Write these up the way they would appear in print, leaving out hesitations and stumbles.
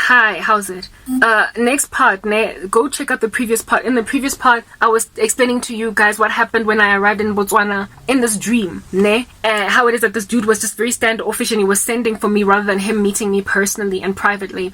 Hi, how's it? Next part, go check out the previous part. In the previous part, I was explaining to you guys what happened when I arrived in Botswana in this dream, how it is that this dude was just very standoffish and he was sending for me rather than him meeting me personally and privately.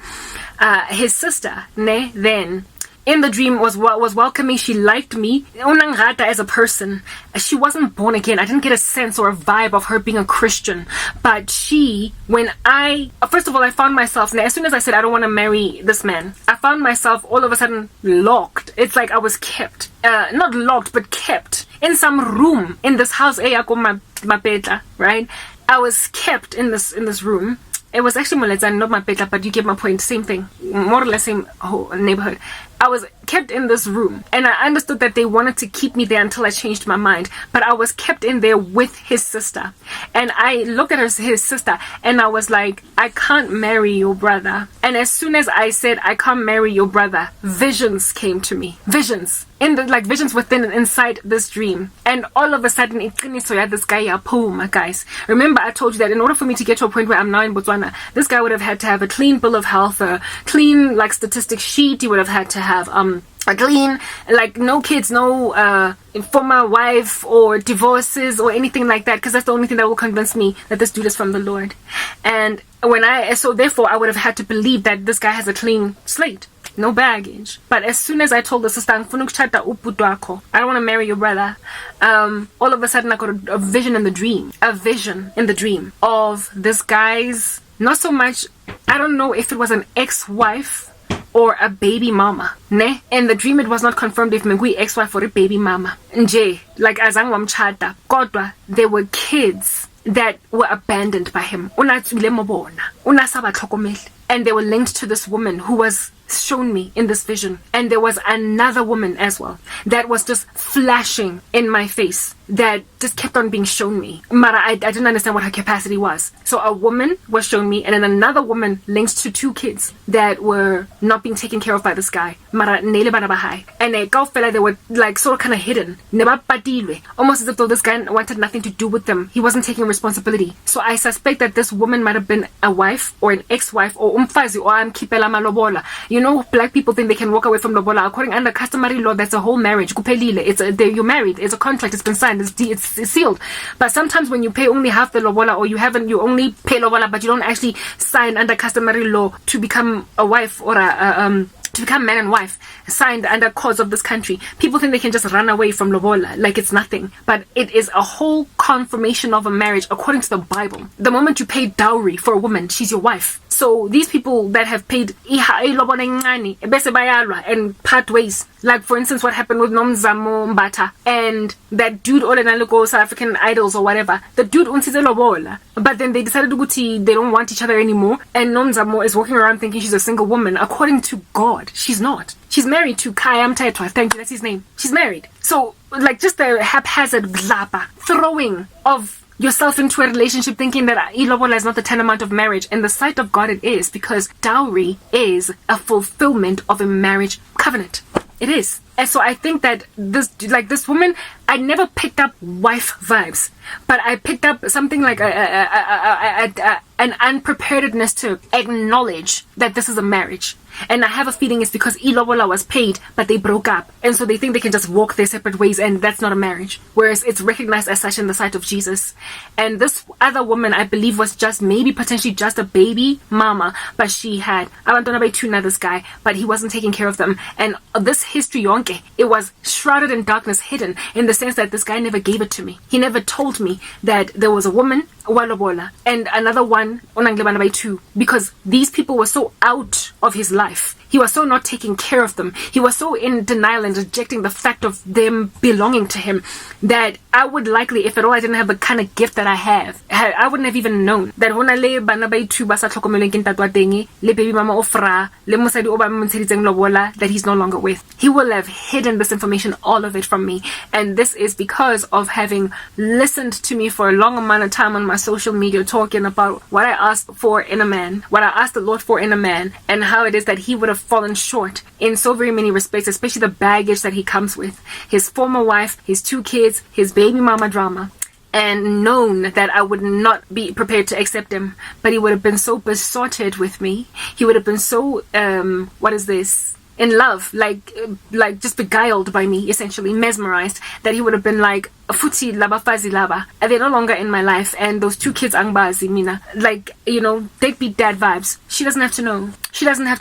His sister, then in the dream was welcoming. She liked me unangata as a person. She wasn't born again. I didn't get a sense or a vibe of her being a Christian, but first of all, I found myself, as soon as I said I don't want to marry this man, I found myself all of a sudden locked. It's like I was kept, not locked but kept in some room in this house, right? I was kept in this room. It was actually Moletzan, not Mapetla, but you get my point. Same thing. More or less same neighborhood. I was kept in this room, and I understood that they wanted to keep me there until I changed my mind. But I was kept in there with his sister. And I looked at his sister, and I was like, I can't marry your brother. And as soon as I said, I can't marry your brother, visions came to me. Visions. Visions inside this dream. And all of a sudden, this guy, guys. Remember, I told you that in order for me to get to a point where I'm now in Botswana, this guy would have had to have a clean bill of health, a clean, statistics sheet. He would have had to have, a clean, no kids, no former wife or divorces or anything like that, because that's the only thing that will convince me that this dude is from the Lord. And therefore I would have had to believe that this guy has a clean slate, no baggage. But as soon as I told the sister, I don't want to marry your brother, all of a sudden I got a vision in the dream of this guy's, not so much, I don't know if it was an ex-wife or a baby mama, ne? In the dream, it was not confirmed if Mengui ex-wife or a baby mama. Nje, azang wamchata, kodwa, there were kids that were abandoned by him. And they were linked to this woman who was shown me in this vision. And there was another woman as well that was just flashing in my face, that just kept on being shown me. Mara, I didn't understand what her capacity was. So a woman was shown me, and then another woman linked to two kids that were not being taken care of by this guy. Mara, nele bana bahai. And they were sort of kind of hidden. Almost as if though this guy wanted nothing to do with them. He wasn't taking responsibility. So I suspect that this woman might have been a wife or an ex-wife or umfazi or amkipela malobola. You know, black people think they can walk away from lobola. According under customary law, that's a whole marriage. You're married. It's a contract. It's been signed. It's sealed. But sometimes when you pay only half the lobola, or you only pay lobola, but you don't actually sign under customary law to become a wife or to become man and wife, signed under cause of this country, people think they can just run away from lobola like it's nothing. But it is a whole confirmation of a marriage according to the Bible. The moment you pay dowry for a woman, she's your wife. So these people that have paid and part ways, like for instance what happened with Nomzamo Mbata and that dude South African Idols or whatever, the dude unsize lobola, but then they decided to they don't want each other anymore, and Nomzamo is walking around thinking she's a single woman. According to God, she's not. She's married to Kayam Taitwa. Thank you, that's his name. She's married. So just the haphazard glapa throwing of yourself into a relationship thinking that ilobola is not the tantamount of marriage. In the sight of God, it is, because dowry is a fulfillment of a marriage covenant. It is. And so I think that this woman, I never picked up wife vibes, but I picked up something like an unpreparedness to acknowledge that this is a marriage. And I have a feeling it's because ilobola was paid, but they broke up. And so they think they can just walk their separate ways, and that's not a marriage. Whereas it's recognized as such in the sight of Jesus. And this other woman, I believe, was potentially just a baby mama, but she had abandoned by tuna, this guy, but he wasn't taking care of them. And this history, yonke, it was shrouded in darkness, hidden, in the sense that this guy never gave it to me. He never told me that there was a woman, walobola, and another one, onanglebana by two, because these people were so out of his life. He was so not taking care of them. He was so in denial and rejecting the fact of them belonging to him that I would likely, if at all I didn't have the kind of gift that I have, I wouldn't have even known that baby mama ofra le mosadi o ba montsheditseng lobola that he's no longer with. He will have hidden this information, all of it, from me. And this is because of having listened to me for a long amount of time on my social media, talking about what I asked for in a man, what I asked the Lord for in a man, and how it is that he would have fallen short in so very many respects, especially the baggage that he comes with. His former wife, his two kids, his baby mama drama. and known that I would not be prepared to accept him. But he would have been so besotted with me. He would have been so, in love, like just beguiled by me, essentially mesmerized, that he would have been like, futhi laba fazi laba, and they're no longer in my life, and those two kids angbazi mina, like, they'd be dad vibes. She doesn't have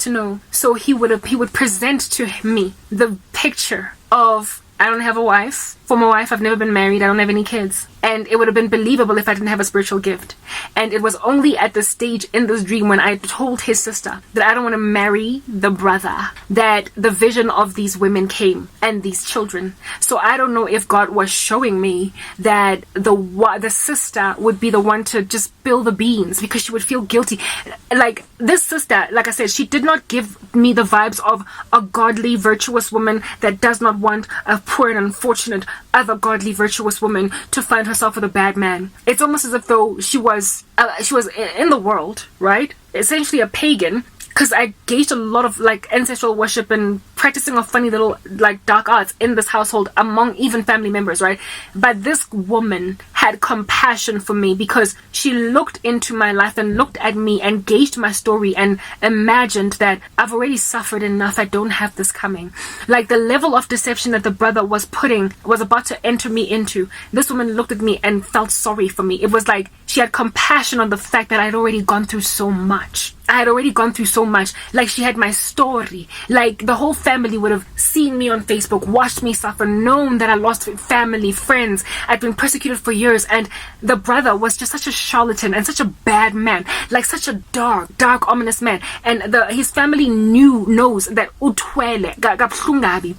to know. So he would present to me the picture of, I don't have a wife. For my wife, I've never been married. I don't have any kids. And it would have been believable if I didn't have a spiritual gift. And it was only at the stage in this dream when I told his sister that I don't want to marry the brother that the vision of these women came and these children. So I don't know if God was showing me that the sister would be the one to just spill the beans because she would feel guilty. Like, this sister, like I said, she did not give me the vibes of a godly, virtuous woman that does not want a poor and unfortunate other godly, virtuous woman to find herself with a bad man. It's almost as if though she was in the world, right? Essentially a pagan, because I gauged a lot of like ancestral worship and practicing of funny little like dark arts in this household among even family members, right? But this woman had compassion for me because she looked into my life and looked at me and gauged my story and imagined that I've already suffered enough. I don't have this coming. Like the level of deception that the brother was about to enter me into. This woman looked at me and felt sorry for me. It was like she had compassion on the fact that I'd already gone through so much. Like she had my story. Like the whole family would have seen me on Facebook, watched me suffer, known that I lost family, friends. I'd been persecuted for years, and the brother was just such a charlatan and such a bad man, like such a dark, ominous man. And his family knows that utwele,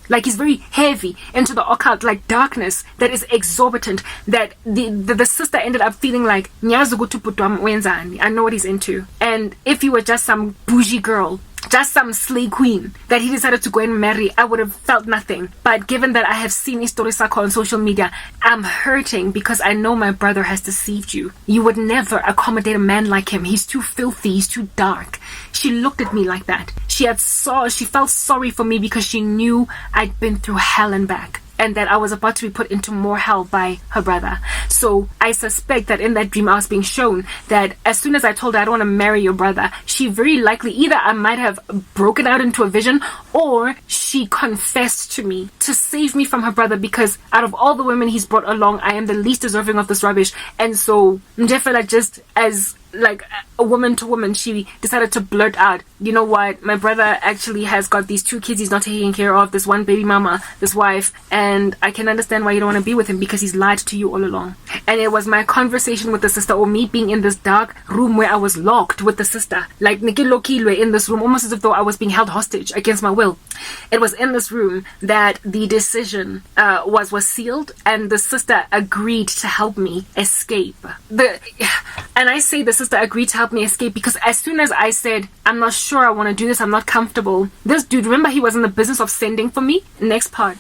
like he's very heavy into the occult, like darkness that is exorbitant. That the sister ended up feeling like I know what he's into, and if you were just some bougie girl, just some slay queen that he decided to go and marry, I would have felt nothing. But given that I have seen Historisako on social media, I'm hurting because I know my brother has deceived you. You would never accommodate a man like him. He's too filthy, he's too dark. She looked at me like that. She felt sorry for me because she knew I'd been through hell and back, and that I was about to be put into more hell by her brother. So I suspect that in that dream I was being shown that as soon as I told her I don't want to marry your brother, she very likely, either I might have broken out into a vision, or she confessed to me to save me from her brother, because out of all the women he's brought along, I am the least deserving of this rubbish. And so Njefela, just as like a woman to woman, she decided to blurt out, you know what, my brother actually has got these two kids he's not taking care of, this one baby mama, this wife, and I can understand why you don't want to be with him because he's lied to you all along. And it was my conversation with the sister, or me being in this dark room where I was locked with the sister, like Nikilokilwe in this room, almost as if though I was being held hostage against my will. It was in this room that the decision was sealed, and the sister agreed to help me escape. And I say the sister agreed to help me escape because as soon as I said, I'm not sure I want to do this, I'm not comfortable, this dude, remember, he was in the business of sending for me. Next part.